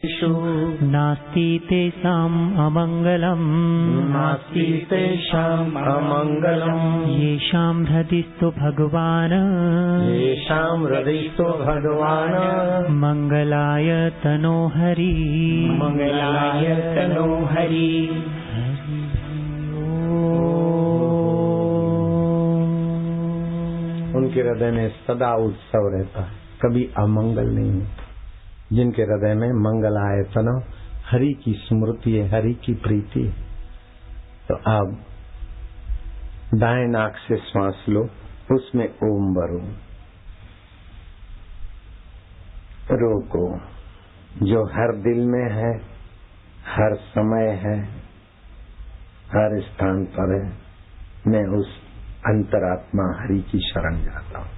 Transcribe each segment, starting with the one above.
नास्ति तेषाम् अमङ्गलम् नास्ति तेषाम् अमङ्गलम् येषां हृदिस्थो भगवान् मङ्गलाय तनो हरि उनके हृदय में सदा उत्सव रहता है, कभी अमंगल नहीं होता। जिनके हृदय में मंगल आए तनो हरि की स्मृति है, हरि की प्रीति है। तो अब दाएं नाक से श्वास लो, उसमें ओम भरो, रोको। जो हर दिल में है, हर समय है, हर स्थान पर है, मैं उस अंतरात्मा हरि की शरण जाता हूं।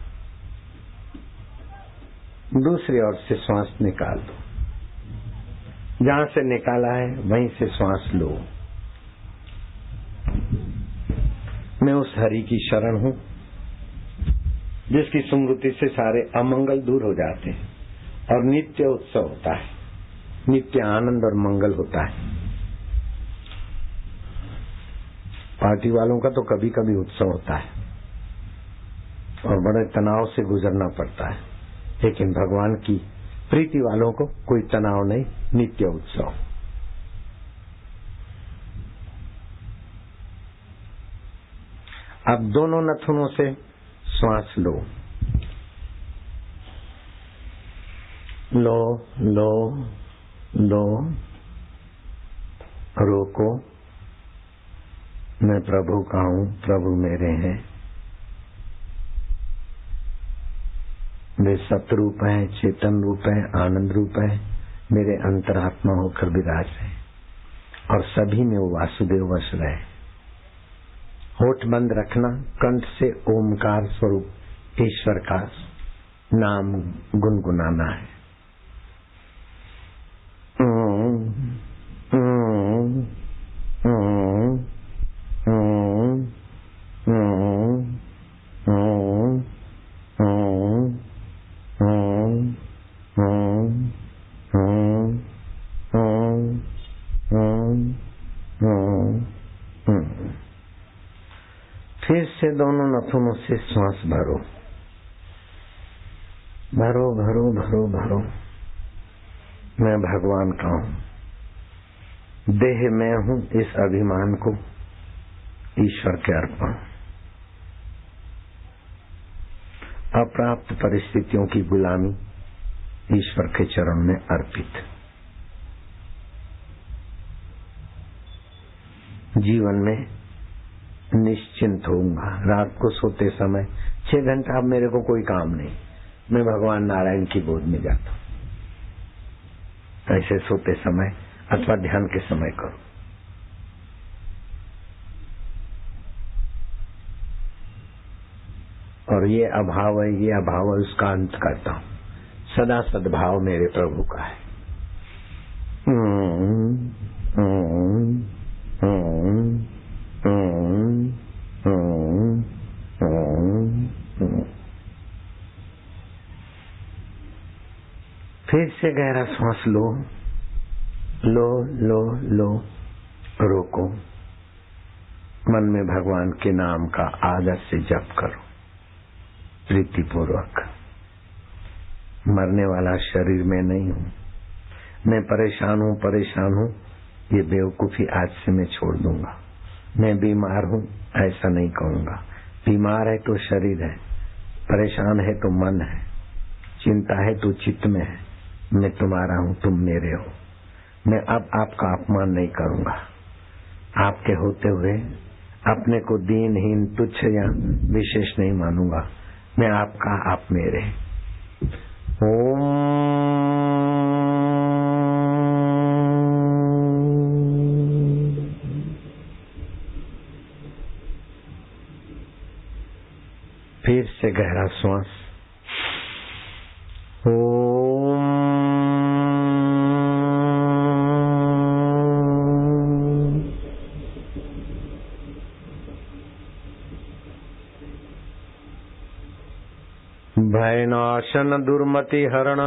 दूसरी ओर से श्वास निकाल दो, जहां से निकाला है वहीं से श्वास लो। मैं उस हरि की शरण हूं जिसकी स्मृति से सारे अमंगल दूर हो जाते हैं और नित्य उत्सव होता है, नित्य आनंद और मंगल होता है। पार्टी वालों का तो कभी कभी उत्सव होता है और बड़े तनाव से गुजरना पड़ता है, लेकिन भगवान की प्रीति वालों को कोई तनाव नहीं, नित्य उत्सव। अब दोनों नथुनों से श्वास लो, लो लो लो, रोको। मैं प्रभु का हूं, प्रभु मेरे हैं। वे सतरूप है, चेतन रूप है, आनंद रूप है, मेरे अंतरात्मा होकर विराज रहे और सभी में वो वासुदेव वश रहे। होठ बंद रखना, कंठ से ओमकार स्वरूप ईश्वर का नाम गुनगुनाना है। फिर से दोनों नथुनों से श्वास भरो, भरो भरो भरो भरो। मैं भगवान का हूं, देह मैं हूं, इस अभिमान को ईश्वर के अर्पण। अप्राप्त परिस्थितियों की गुलामी ईश्वर के चरण में अर्पित। जीवन में निश्चिंत होऊंगा। रात को सोते समय 6 घंटा अब मेरे को कोई काम नहीं, मैं भगवान नारायण की गोद में जाता हूं। ऐसे सोते समय अथवा ध्यान के समय करो। और ये अभाव है, ये अभाव है, उसका अंत करता हूं। सदा सद्भाव मेरे प्रभु का है। फिर से गहरा श्वास लो, लो लो लो, रोको। मन में भगवान के नाम का आदर से जप करो, प्रीतिपूर्वक। मरने वाला शरीर में नहीं हूं, मैं परेशान हूं, ये बेवकूफी आज से मैं छोड़ दूंगा। मैं बीमार हूं, ऐसा नहीं कहूंगा। बीमार है तो शरीर है, परेशान है तो मन है, चिंता है तो चित्त में है। मैं तुम्हारा हूं, तुम मेरे हो। मैं अब आपका अपमान नहीं करूंगा। आपके होते हुए अपने को दीनहीन, तुच्छ या विशेष नहीं मानूंगा। मैं आपका, आप मेरे। ओम। फिर से गहरा श्वास। भय नाशन दुर्मति हरण,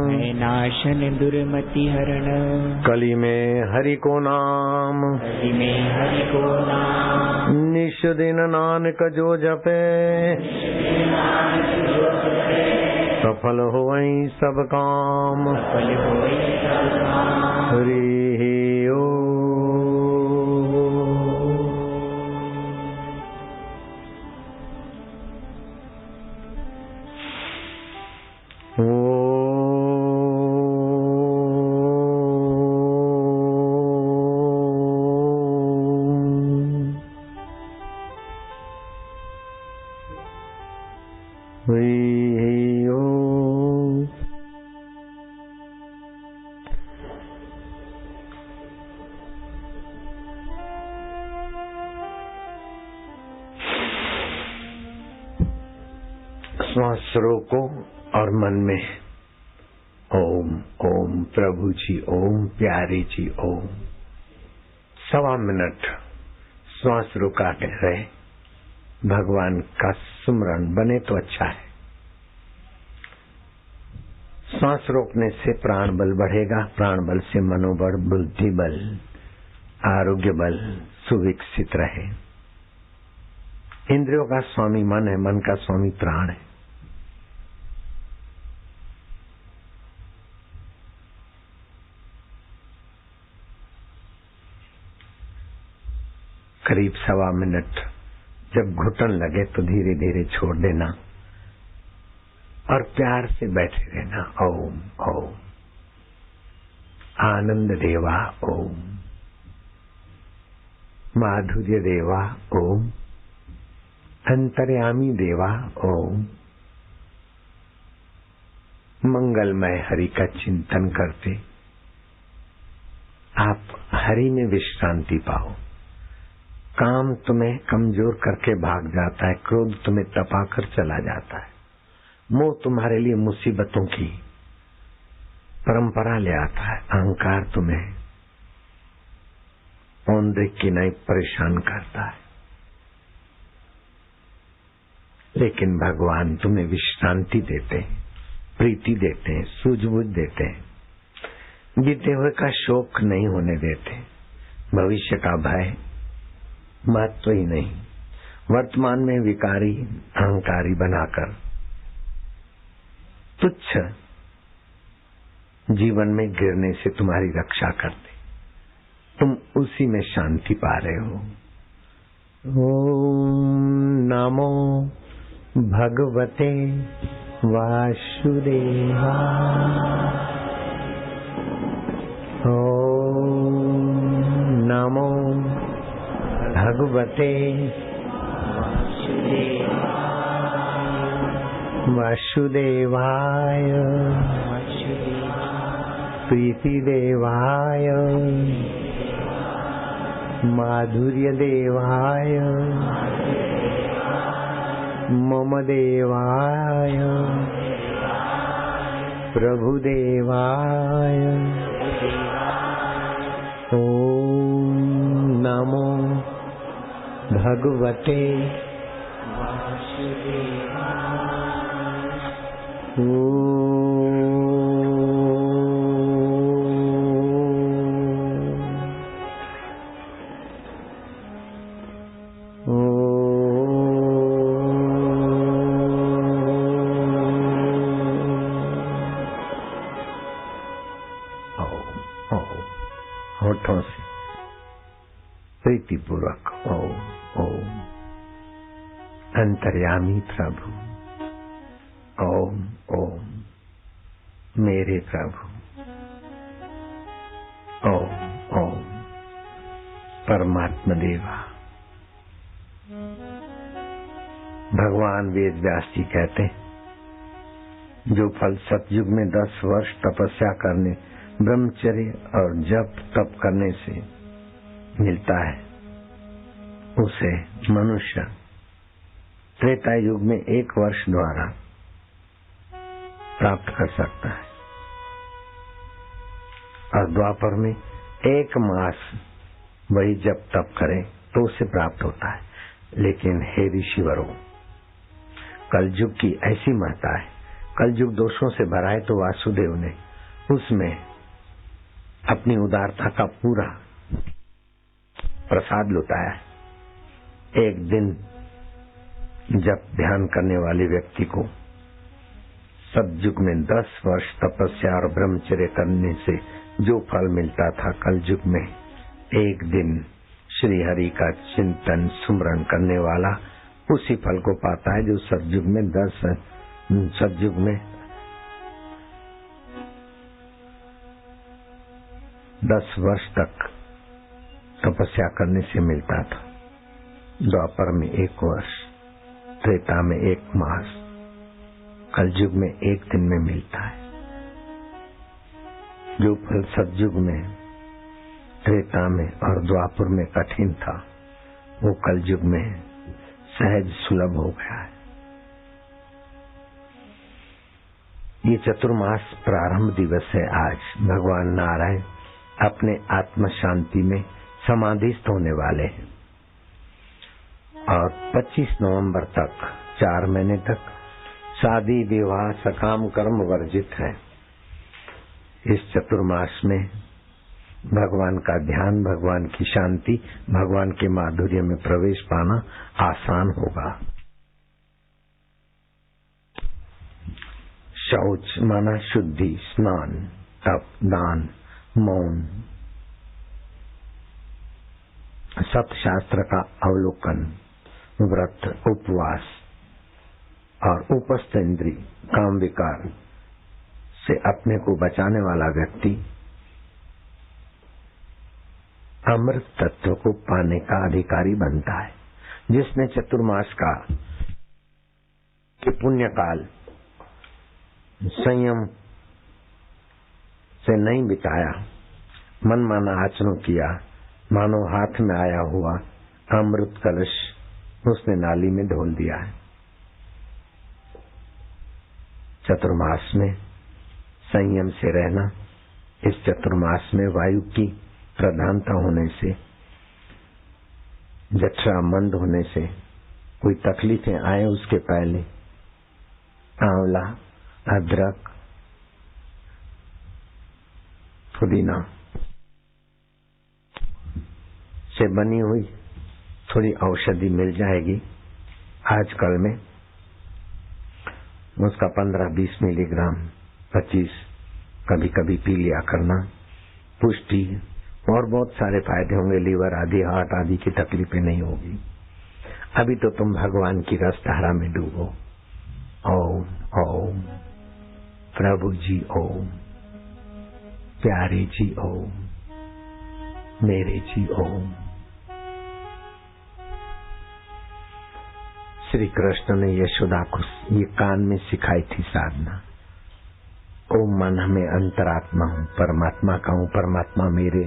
भय नाशन दुर्मति हरण, कली में हरि को नाम, कली में हरि को नाम, निश दिन नानक जो जपे, सफल होई सब काम, सफल होई सब काम। हरि श्वास रोको और मन में ओम ओम प्रभु जी ओम प्यारे जी ओम। 1.25 मिनट श्वास रुका के रहे, भगवान का सुमरण बने तो अच्छा है। श्वास रोकने से प्राण बल बढ़ेगा, प्राण बल से मनोबल, बुद्धि बल, आरोग्य बल सुविकसित रहे। इंद्रियों का स्वामी मन है, मन का स्वामी प्राण है। करीब 1.25 मिनट जब घुटन लगे तो धीरे धीरे छोड़ देना और प्यार से बैठे रहना। ओम ओम आनंद देवा ओम, माधुर्य देवा ओम, अंतर्यामी देवा ओम। मंगलमय हरि का चिंतन करते आप हरि में विश्रांति पाओ। काम तुम्हें कमजोर करके भाग जाता है, क्रोध तुम्हें तपाकर चला जाता है, मोह तुम्हारे लिए मुसीबतों की परंपरा ले आता है, अहंकार तुम्हें औंधे की नहीं परेशान करता है। लेकिन भगवान तुम्हें विश्रांति देते हैं, प्रीति देते हैं, सूझबूझ देते हैं, बीते हुए का शोक नहीं होने देते, भविष्य का भय महत्व ही नहीं, वर्तमान में विकारी अहंकारी बनाकर तुच्छ जीवन में गिरने से तुम्हारी रक्षा करते, तुम उसी में शांति पा रहे हो। ओम नमो भगवते वासुदेवाय। ओम नमो भगवते वासुदेवाय, प्रीतिदेवाय, माधुर्य देवाय, मम देवाय, प्रभुदेवाय। ओम नमो भगवते होठों से प्रीतिपूर्वक ओम ओम। अंतर्यामी प्रभु ओम ओम, मेरे प्रभु ओम ओम, परमात्मा देवा। भगवान वेद व्यास जी कहते, जो फल सतयुग में 10 वर्ष तपस्या करने, ब्रह्मचर्य और जप तप करने से मिलता है, उसे मनुष्य त्रेता युग में 1 वर्ष द्वारा प्राप्त कर सकता है और द्वापर में 1 मास वही जप तप करे तो उसे प्राप्त होता है। लेकिन हे ऋषिवरों, कलयुग की ऐसी महत्ता है। कलयुग दोषों से भरा है, तो वासुदेव ने उसमें अपनी उदारता का पूरा प्रसाद लुटाया है। एक दिन जब ध्यान करने वाले व्यक्ति को सतयुग में 10 वर्ष तपस्या और ब्रह्मचर्य करने से जो फल मिलता था, कलयुग में एक दिन श्री हरि का चिंतन सुमरण करने वाला उसी फल को पाता है जो सतयुग में 10 वर्ष तक तपस्या करने से मिलता था। द्वापर में 1 वर्ष, त्रेता में 1 मास, कलयुग में 1 दिन में मिलता है। जो फल सतयुग में, त्रेता में और द्वापर में कठिन था, वो कलयुग में सहज सुलभ हो गया है। ये चतुर्मास प्रारंभ दिवस है आज। भगवान नारायण अपने आत्म शांति में समाधिस्थ होने वाले हैं और 25 नवंबर तक 4 महीने तक शादी विवाह सकाम कर्म वर्जित है। इस चतुर्मास में भगवान का ध्यान, भगवान की शांति, भगवान के माधुर्य में प्रवेश पाना आसान होगा। शौच माना शुद्धि, स्नान, तप, दान, मौन, सतशास्त्र का अवलोकन, व्रत, उपवास और उपस्थ इंद्रिय काम विकार से अपने को बचाने वाला व्यक्ति अमृत तत्व को पाने का अधिकारी बनता है। जिसने चतुर्मास का पुण्य काल संयम से नहीं बिताया, मनमाना आचरण किया, मानो हाथ में आया हुआ अमृत कलश उसने नाली में ढोल दिया है। चतुर्मास में संयम से रहना, इस चतुर्मास में वायु की प्रधानता होने से, जठरा मंद होने से, कोई तकलीफें आए उसके पहले आंवला, अदरक, पुदीना से बनी हुई थोड़ी औषधि मिल जाएगी। आजकल में उसका 15-20 मिलीग्राम 25 कभी कभी पी लिया करना। पुष्टि और बहुत सारे फायदे होंगे। लीवर आदि, हार्ट आदि की तकलीफें नहीं होगी। अभी तो तुम भगवान की रस धारा में डूबो। ओम ओम, प्रभु जी ओम, प्यारे जी ओम, मेरे जी ओम। श्री कृष्ण ने यशोदा को ये कान में सिखाई थी साधना। ओम मन में अंतरात्मा हूँ, परमात्मा का हूँ, परमात्मा मेरे।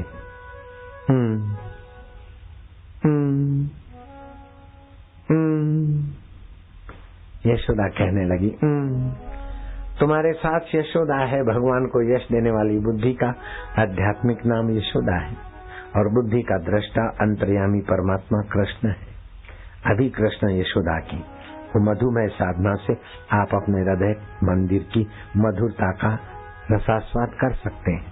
यशोदा कहने लगी, तुम्हारे साथ यशोदा है। भगवान को यश देने वाली बुद्धि का आध्यात्मिक नाम यशोदा है और बुद्धि का दृष्टा अंतर्यामी परमात्मा कृष्ण है। अभी कृष्ण यशोदा की वो मधुमय साधना से आप अपने हृदय मंदिर की मधुरता का रसास्वाद कर सकते हैं।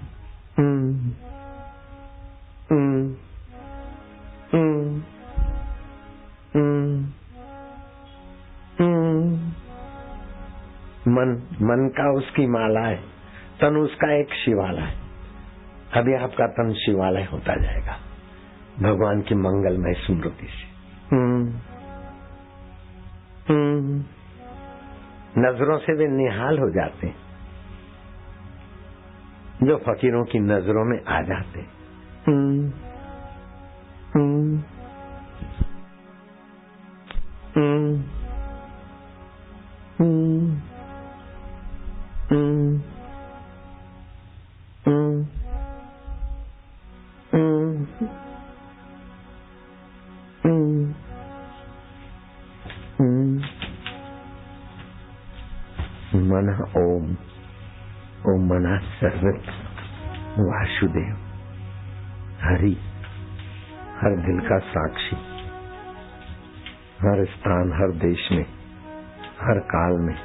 मन का उसकी माला है, तन उसका एक शिवालय है। अभी आपका तन शिवालय होता जाएगा भगवान की मंगलमय स्मृति से। नजरों से वे निहाल हो जाते हैं जो फकीरों की नजरों में आ जाते। मन ओम, ओम मना सर्वत्र वासुदेव, हरि हर दिल का साक्षी, हर स्थान हर देश में हर काल में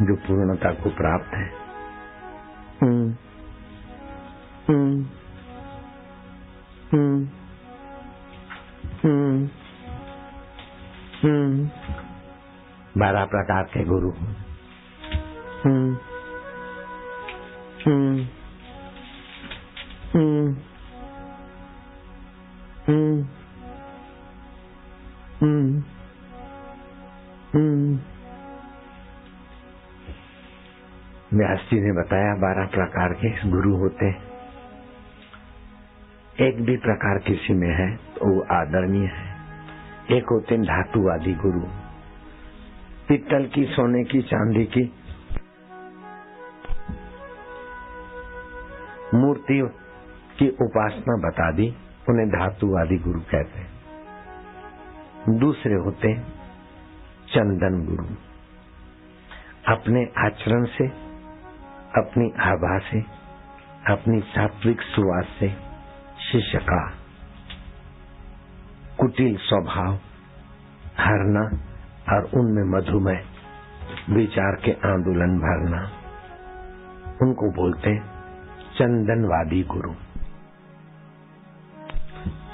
जो पूर्णता को प्राप्त है। बारह प्रकार के गुरु। व्यास जी ने बताया 12 प्रकार के गुरु होते हैं। एक भी प्रकार किसी में है तो वो आदरणीय है। एक होते हैं धातुवादी गुरु, पित्तल की, सोने की, चांदी की मूर्ति की उपासना बता दी, उन्हें धातुवादी गुरु कहते हैं। दूसरे होते हैं चंदन गुरु, अपने आचरण से, अपनी आभा से, अपनी सात्विक सुवास से शिष्य का कुटिल स्वभाव हरना और उनमें मधुमेह विचार के आंदोलन भरना, उनको बोलते हैं चंदनवादी गुरु।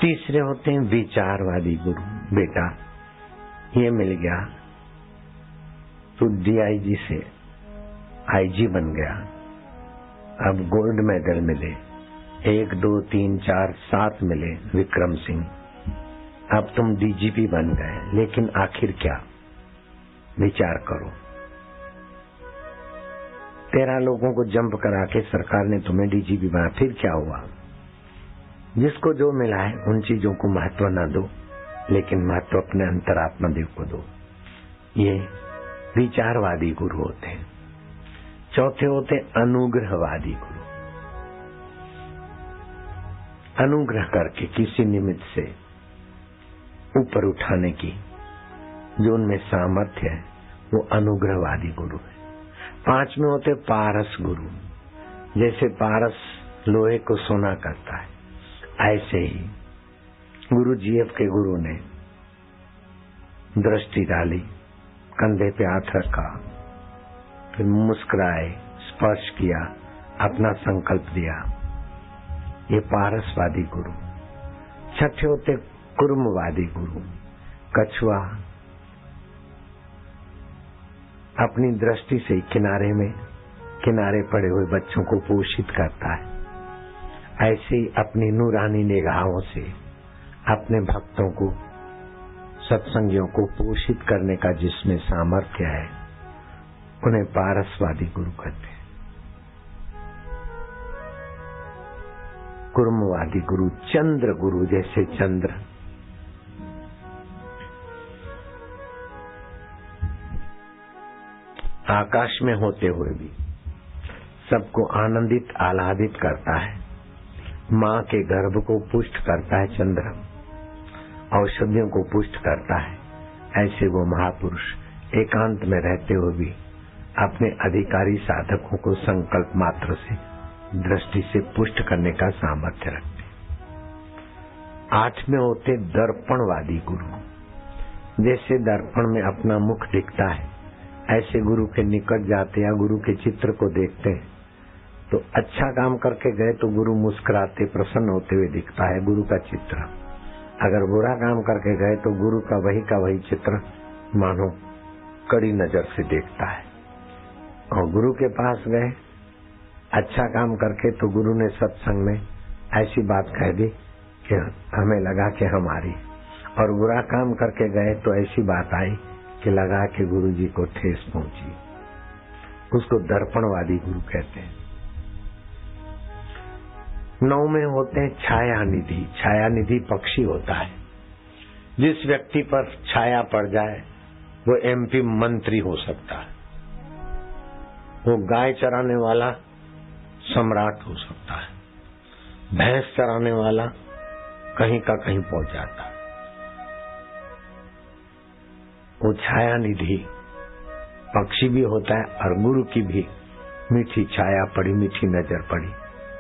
तीसरे होते हैं विचारवादी गुरु। बेटा ये मिल गया, तू डीआईजी से आईजी बन गया, अब गोल्ड मेडल मिले, 1 2 3 4 7 मिले विक्रम सिंह, अब तुम डीजीपी बन गए, लेकिन आखिर क्या? विचार करो। 13 लोगों को जंप करा के सरकार ने तुम्हें डीजीपी बनाया, फिर क्या हुआ? जिसको जो मिला है उन चीजों को महत्व न दो, लेकिन महत्व अपने अंतरात्मा देव को दो। ये विचारवादी गुरु होते हैं। चौथे होते अनुग्रहवादी गुरु। अनुग्रह करके किसी निमित्त से ऊपर उठाने की जो उनमें सामर्थ्य है, वो अनुग्रहवादी गुरु है। 5 में होते पारस गुरु। जैसे पारस लोहे को सोना करता है, ऐसे ही गुरु जीएफ के गुरु ने दृष्टि डाली, कंधे पे हाथ रखा, फिर मुस्कुराए, स्पर्श किया, अपना संकल्प दिया। ये पारसवादी गुरु। छठे होते कुर्मवादी गुरु। कछुआ अपनी दृष्टि से किनारे पड़े हुए बच्चों को पोषित करता है, ऐसे ही अपनी नूरानी निगाहों से अपने भक्तों को, सत्संगियों को पोषित करने का जिसमें सामर्थ्य है, उन्हें पारसवादी गुरु कहते हैं। कुर्मवादी गुरु चंद्र गुरु। जैसे चंद्र आकाश में होते हुए भी सबको आनंदित आह्लादित करता है, माँ के गर्भ को पुष्ट करता है, चंद्र औषधियों को पुष्ट करता है, ऐसे वो महापुरुष एकांत में रहते हुए भी अपने अधिकारी साधकों को संकल्प मात्र से, दृष्टि से पुष्ट करने का सामर्थ्य रखते। 8 में होते दर्पणवादी गुरु। जैसे दर्पण में अपना मुख दिखता है, ऐसे गुरु के निकट जाते या गुरु के चित्र को देखते हैं तो अच्छा काम करके गए तो गुरु मुस्कुराते, प्रसन्न होते हुए दिखता है गुरु का चित्र। अगर बुरा काम करके गए तो गुरु का वही चित्र मानो कड़ी नजर से देखता है। और गुरु के पास गए अच्छा काम करके तो गुरु ने सत्संग में ऐसी बात कह दी कि हमें लगा कि हमारी, और बुरा काम करके गए तो ऐसी बात आई कि लगा कि गुरु जी को ठेस पहुंची। उसको दर्पणवादी गुरु कहते हैं। 9 में होते हैं छाया निधि। छाया निधि पक्षी होता है। जिस व्यक्ति पर छाया पड़ जाए वो एमपी मंत्री हो सकता है, वो गाय चराने वाला सम्राट हो सकता है, भैंस चराने वाला कहीं का कहीं पहुंच जाता है। वो छाया निधि पक्षी भी होता है और गुरु की भी मीठी छाया पड़ी, मीठी नजर पड़ी,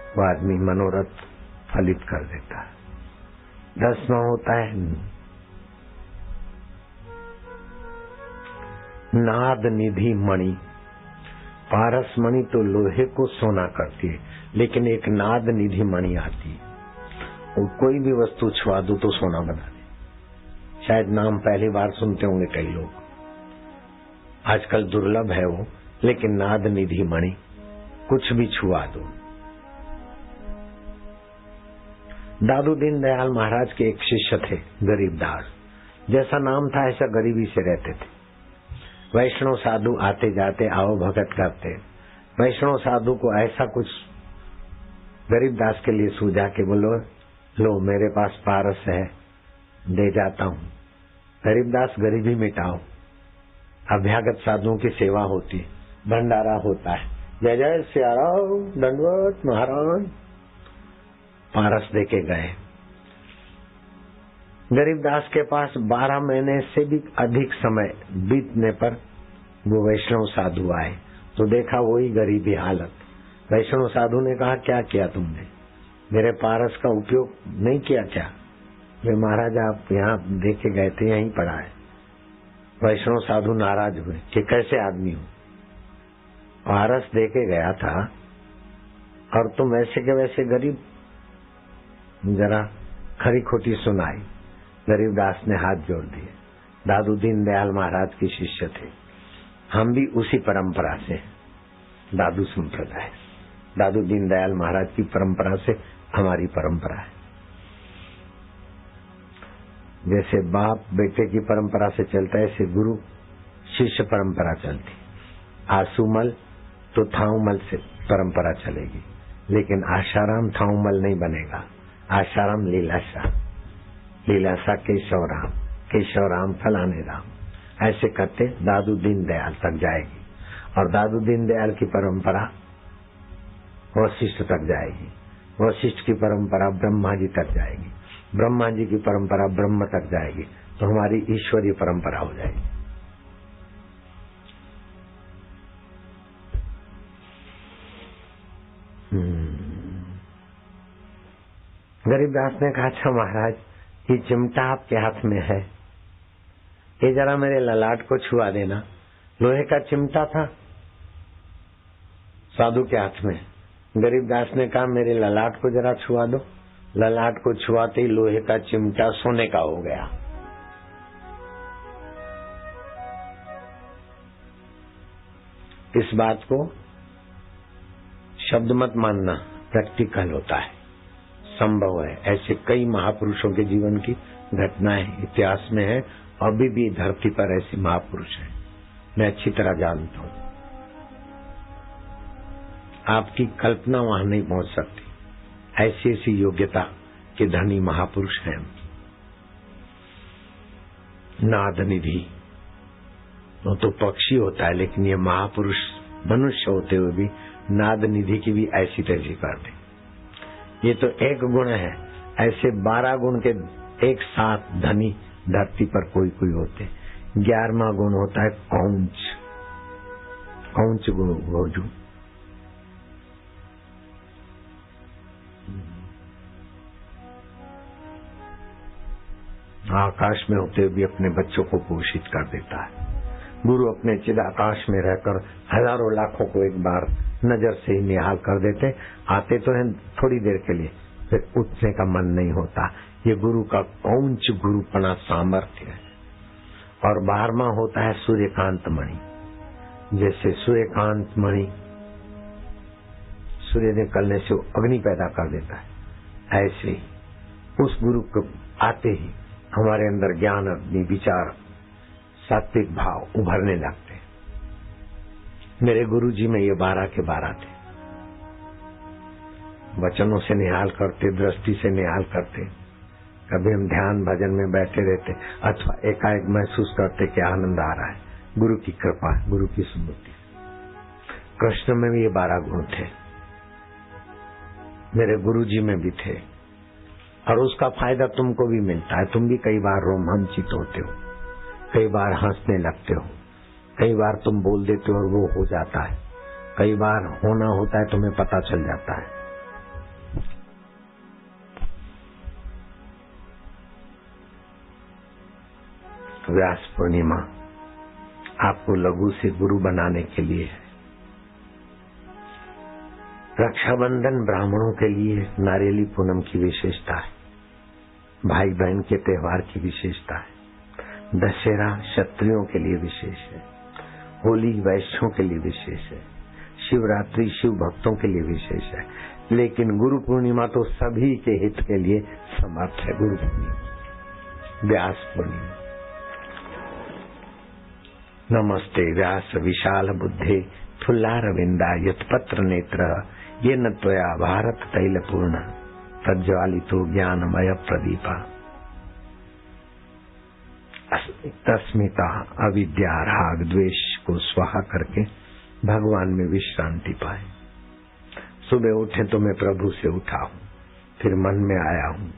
वो आदमी मनोरथ फलित कर देता है। 10वां होता है नाद निधि मणि। पारस मणि तो लोहे को सोना करती है, लेकिन एक नाद निधि मणि आती है, और कोई भी वस्तु छुआ दो तो सोना बना दे। शायद नाम पहली बार सुनते होंगे कई लोग, आजकल दुर्लभ है वो, लेकिन नाद निधि मणि कुछ भी छुआ दो। दादू दीनदयाल महाराज के एक शिष्य थे गरीबदास, जैसा नाम था ऐसा गरीबी से रहते थे। वैष्णव साधु आते जाते आओ भगत करते, वैष्णव साधु को ऐसा कुछ गरीबदास के लिए सूझा कि बोलो लो मेरे पास पारस है, दे जाता हूँ। गरीबदास गरीबी मिटाओ। अभ्यागत साधुओं की सेवा होती है, भंडारा होता है, जय जय सियाराम, दंडवत महाराज। पारस दे के गए। गरीबदास के पास 12 महीने से भी अधिक समय बीतने पर वो वैष्णव साधु आए तो देखा वही गरीबी हालत। वैष्णव साधु ने कहा क्या किया तुमने, मेरे पारस का उपयोग नहीं किया क्या? वे महाराज आप यहाँ दे के गए थे, यहीं पड़ा है। वैष्णव साधु नाराज हुए कि कैसे आदमी हो, पारस दे के गया था और तुम वैसे के वैसे गरीब। जरा खरी खोटी सुनाई। गरीबदास ने हाथ जोड़ दिए। दादू दीनदयाल महाराज के शिष्य थे, हम भी उसी परंपरा से, दादू संप्रदाय, दादू दीनदयाल महाराज की परंपरा से हमारी परंपरा है। जैसे बाप बेटे की परंपरा से चलता है, ऐसे गुरु शिष्य परंपरा चलती। आसूमल तो थाऊमल से परंपरा चलेगी, लेकिन आशाराम थाऊमल नहीं बनेगा। आशाराम लीलाशाह, लीलाशाह केशव राम, केशव राम फलाने राम, ऐसे करते दादू दीनदयाल तक जाएगी। और दादू दीनदयाल की परंपरा वशिष्ठ तक जाएगी, वशिष्ठ की परंपरा ब्रह्मा जी तक जाएगी, ब्रह्मा जी की परंपरा ब्रह्म तक जाएगी, तो हमारी ईश्वरीय परंपरा हो जाएगी। गरीबदास ने कहा अच्छा महाराज, ये चिमटा आपके हाथ में है, ये जरा मेरे ललाट को छुआ देना। लोहे का चिमटा था साधु के हाथ में। गरीबदास ने कहा मेरे ललाट को जरा छुआ दो। ललाट को छुआते ही लोहे का चिमटा सोने का हो गया। इस बात को शब्द मत मानना, प्रैक्टिकल होता है, संभव है। ऐसे कई महापुरुषों के जीवन की घटनाएं इतिहास में है, अभी भी धरती पर ऐसे महापुरुष हैं, मैं अच्छी तरह जानता हूं। आपकी कल्पना वहां नहीं पहुंच सकती, ऐसी ऐसी योग्यता के धनी महापुरुष हैं। नाद निधि वो तो पक्षी होता है, लेकिन ये महापुरुष मनुष्य होते हुए भी नाद निधि की भी ऐसी तैसी करते। ये तो एक गुण है, ऐसे 12 गुण के एक साथ धनी धरती पर कोई कोई होते। 11वां गुण होता है कौंच, कौंच गोजू। आकाश में होते हुए भी अपने बच्चों को पोषित कर देता है। गुरु अपने चिद आकाश में रहकर हजारों लाखों को एक बार नजर से ही निहाल कर देते। आते तो हैं थोड़ी देर के लिए, फिर उठने का मन नहीं होता। ये गुरु का कौंच गुरुपना सामर्थ्य है। और 12वां होता है सूर्यकांत मणि। जैसे सूर्यकांत मणि सूर्य निकलने से अग्नि पैदा कर देता है, ऐसे ही उस गुरु को आते ही हमारे अंदर ज्ञान अग्नि, विचार, सात्विक भाव उभरने लगते। मेरे गुरु जी में ये 12 के 12 थे। वचनों से निहाल करते, दृष्टि से निहाल करते। कभी हम ध्यान भजन में बैठे रहते अथवा एकाएक महसूस करते कि आनंद आ रहा है, गुरु की कृपा, गुरु की स्मृति। कृष्ण में भी ये 12 गुण थे, मेरे गुरु जी में भी थे। और उसका फायदा तुमको भी मिलता है। तुम भी कई बार रोमांचित होते हो, कई बार हंसने लगते हो, कई बार तुम बोल देते हो और वो हो जाता है, कई बार होना होता है तुम्हें पता चल जाता है। व्यास पूर्णिमा आपको लघु से गुरु बनाने के लिए है। रक्षाबंधन ब्राह्मणों के लिए नारियली पूनम की विशेषता है, भाई बहन के त्योहार की विशेषता है। दशहरा क्षत्रियों के लिए विशेष है, होली वैश्यों के लिए विशेष है, शिवरात्रि शिव भक्तों के लिए विशेष है, लेकिन गुरु पूर्णिमा तो सभी के हित के लिए समर्थ है। गुरु पूर्णिमा, व्यास पूर्णिमा। नमस्ते व्यास विशाल बुद्धे फुल्लारविंदा यत्पत्र नेत्र ये न त्वया भारत तैलपूर्ण प्रज्वालितो ज्ञानमय प्रदीपा। अस्मिता अविद्या राग द्वेष को स्वाहा करके भगवान में विश्रांति पाए। सुबह उठे तो मैं प्रभु से उठा हूँ, फिर मन में आया हूँ,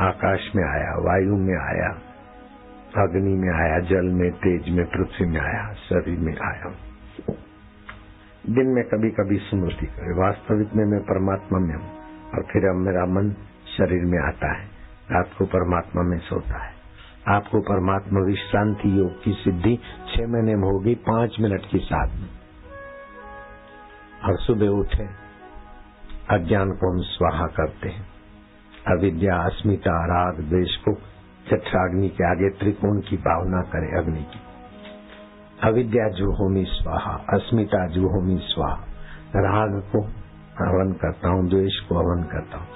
आकाश में आया, वायु में आया, अग्नि में आया, जल में, तेज में, पृथ्वी में आया, शरीर में आया हूँ। दिन में कभी कभी स्मृति करे, वास्तविक में मैं परमात्मा में हूँ, और फिर अब मेरा मन शरीर में आता है, रात को परमात्मा में सोता है। आपको परमात्मा विश्रांति योग की सिद्धि 6 महीने में होगी, 5 मिनट की साधना। और सुबह उठे अज्ञान को हम स्वाहा करते हैं, अविद्या अस्मिता राग द्वेष को जठराग्नि के आगे त्रिकोण की भावना करे अग्नि की। अविद्या जुहोमी स्वाहा, अस्मिता जुहोमी स्वाहा। राग को हवन करता हूँ, द्वेष को हवन करता हूँ।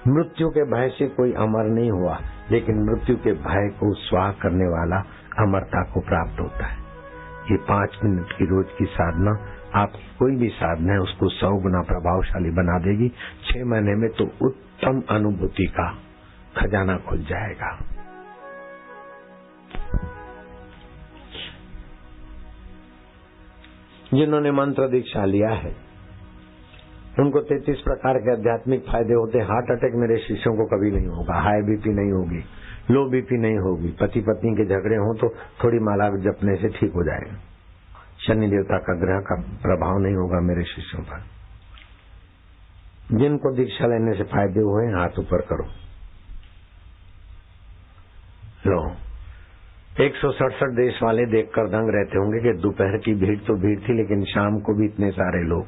मृत्यु के भय से कोई अमर नहीं हुआ, लेकिन मृत्यु के भय को स्वाहा करने वाला अमरता को प्राप्त होता है। ये 5 मिनट की रोज की साधना, आप कोई भी साधना है उसको 100 गुना प्रभावशाली बना देगी। 6 महीने में तो उत्तम अनुभूति का खजाना खुल जाएगा। जिन्होंने मंत्र दीक्षा लिया है उनको 33 प्रकार के आध्यात्मिक फायदे होते हैं। हार्ट अटैक मेरे शिष्यों को कभी नहीं होगा, हाई बीपी नहीं होगी, लो बीपी नहीं होगी, पति पत्नी के झगड़े हों तो थोड़ी माला जपने से ठीक हो जाएगा, शनि देवता का ग्रह का प्रभाव नहीं होगा मेरे शिष्यों पर। जिनको दीक्षा लेने से फायदे हुए हाथ ऊपर करो। लो, 167 देश वाले देखकर दंग रहते होंगे कि दोपहर की भीड़ तो भीड़ थी, लेकिन शाम को भी इतने सारे लोग,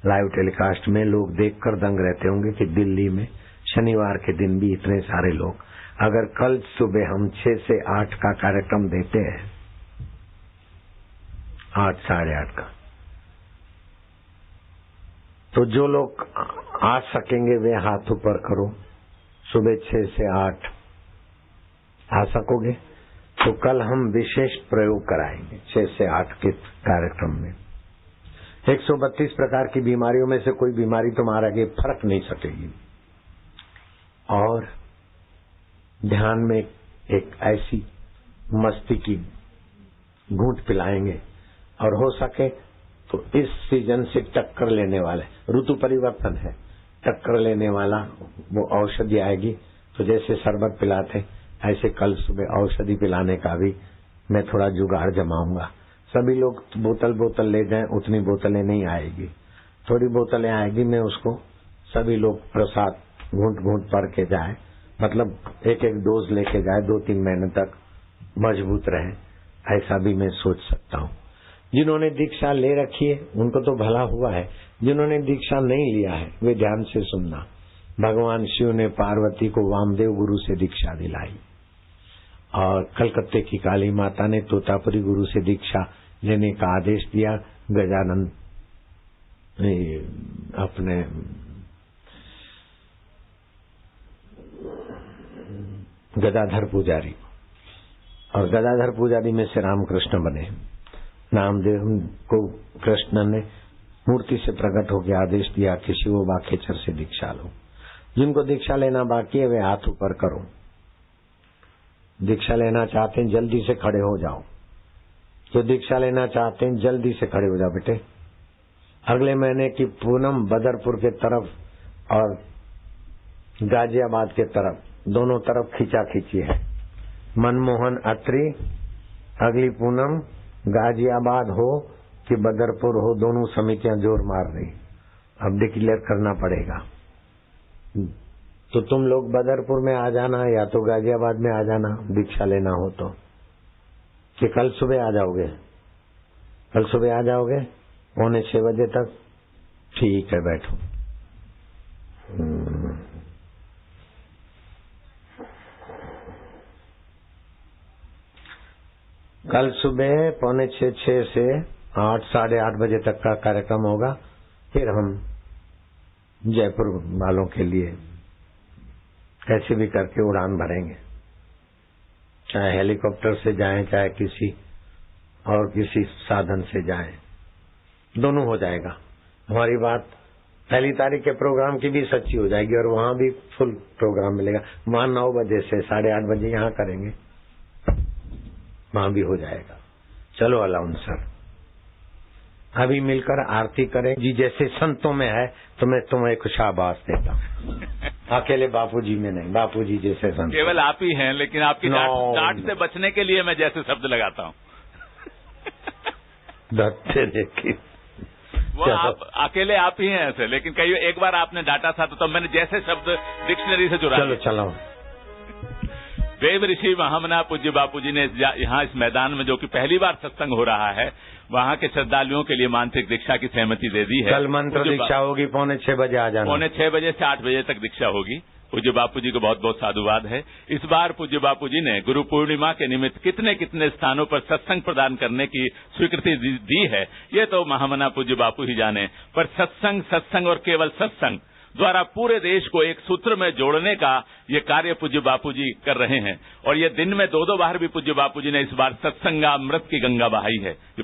लाइव टेलीकास्ट में लोग देखकर दंग रहते होंगे कि दिल्ली में शनिवार के दिन भी इतने सारे लोग। अगर कल सुबह हम 6 से 8 का कार्यक्रम देते हैं, 8 साढ़े 8 का, तो जो लोग आ सकेंगे वे हाथ ऊपर करो। सुबह 6 से 8 आ सकोगे तो कल हम विशेष प्रयोग कराएंगे 6 से 8 के कार्यक्रम में। 132 प्रकार की बीमारियों में से कोई बीमारी तुम्हारे आगे फर्क नहीं सकेगी। और ध्यान में एक ऐसी मस्ती की घूंट पिलाएंगे, और हो सके तो इस सीजन से टक्कर लेने वाले, ऋतु परिवर्तन है, टक्कर लेने वाला वो औषधि आएगी। तो जैसे शरबत पिलाते ऐसे कल सुबह औषधि पिलाने का भी मैं थोड़ा जुगाड़ जमाऊंगा। सभी लोग बोतल ले जाएं, उतनी बोतलें नहीं आएगी, थोड़ी बोतलें आएगी। मैं उसको सभी लोग प्रसाद घूंट घूंट पढ़ के जाए, मतलब एक डोज लेके जाए, 2-3 महीने तक मजबूत रहे, ऐसा भी मैं सोच सकता हूँ। जिन्होंने दीक्षा ले रखी है उनको तो भला हुआ है, जिन्होंने दीक्षा नहीं लिया है वे ध्यान से सुनना। भगवान शिव ने पार्वती को वामदेव गुरु से दीक्षा दिलाई, और कलकत्ते की काली माता ने तोतापुरी गुरु से दीक्षा लेने का आदेश दिया। गजानन अपने गदाधर पुजारी, और गदाधर पुजारी में से रामकृष्ण बने। नामदेव को कृष्ण ने मूर्ति से प्रकट होकर आदेश दिया कि शिवोबा खेचर से दीक्षा लो। जिनको दीक्षा लेना बाकी है वे हाथ ऊपर करो। दीक्षा लेना चाहते हैं जल्दी से खड़े हो जाओ। जो दीक्षा लेना चाहते हैं जल्दी से खड़े हो जाओ बेटे। अगले महीने की पूनम बदरपुर के तरफ और गाजियाबाद के तरफ, दोनों तरफ खींचा खींची है। मनमोहन अत्री अगली पूनम गाजियाबाद हो कि बदरपुर हो, दोनों समितियां जोर मार रही। अब डिक्लेयर करना पड़ेगा। तो तुम लोग बदरपुर में आ जाना या तो गाजियाबाद में आ जाना, दीक्षा लेना हो तो, कि कल सुबह आ जाओगे। कल सुबह आ जाओगे 5:45 बजे तक? ठीक है, बैठो। कल सुबह 5:45 से 8, 8:30 बजे तक का कार्यक्रम होगा। फिर हम जयपुर वालों के लिए कैसे भी करके उड़ान भरेंगे, चाहे हेलीकॉप्टर से जाएं, चाहे किसी और किसी साधन से जाएं, दोनों हो जाएगा। हमारी बात 1 तारीख के प्रोग्राम की भी सच्ची हो जाएगी और वहां भी फुल प्रोग्राम मिलेगा। वहां 9 बजे से 8:30 बजे यहां करेंगे, वहां भी हो जाएगा। चलो अलाउंसर, अभी मिलकर आरती करें। जी जैसे संतों में है तो मैं तुम्हें एक शाबाश देता हूँ। अकेले बापूजी में नहीं, बापूजी जैसे संत केवल आप ही हैं, लेकिन आपकी डांट से बचने के लिए मैं जैसे शब्द लगाता हूँ। डरते देखिए, वो आप अकेले आप ही हैं ऐसे, लेकिन कई एक बार आपने डांटा था तो तब मैंने जैसे शब्द डिक्शनरी से जुड़ा। चलो चलो। देव ऋषि महामना पूज्य बापूजी ने यहाँ इस मैदान में, जो कि पहली बार सत्संग हो रहा है, वहाँ के श्रद्धालुओं के लिए मानसिक दीक्षा की सहमति दे दी है। कल मंत्र दीक्षा होगी, 5:45 बजे आ जाना। 5:45 बजे से 8 बजे तक दीक्षा होगी। पूज्य बापूजी को बहुत बहुत साधुवाद है। इस बार पूज्य बापूजी ने गुरु पूर्णिमा के निमित्त कितने कितने स्थानों पर सत्संग प्रदान करने की स्वीकृति दी है, ये तो महामना पूज्य बापू ही जाने। पर सत्संग और केवल सत्संग द्वारा पूरे देश को एक सूत्र में जोड़ने का ये कार्य पूज्य बापूजी कर रहे हैं। और ये दिन में 2-2 बार भी पूज्य बापूजी ने इस बार सत्संगामृत की गंगा बहाई है। पूज्य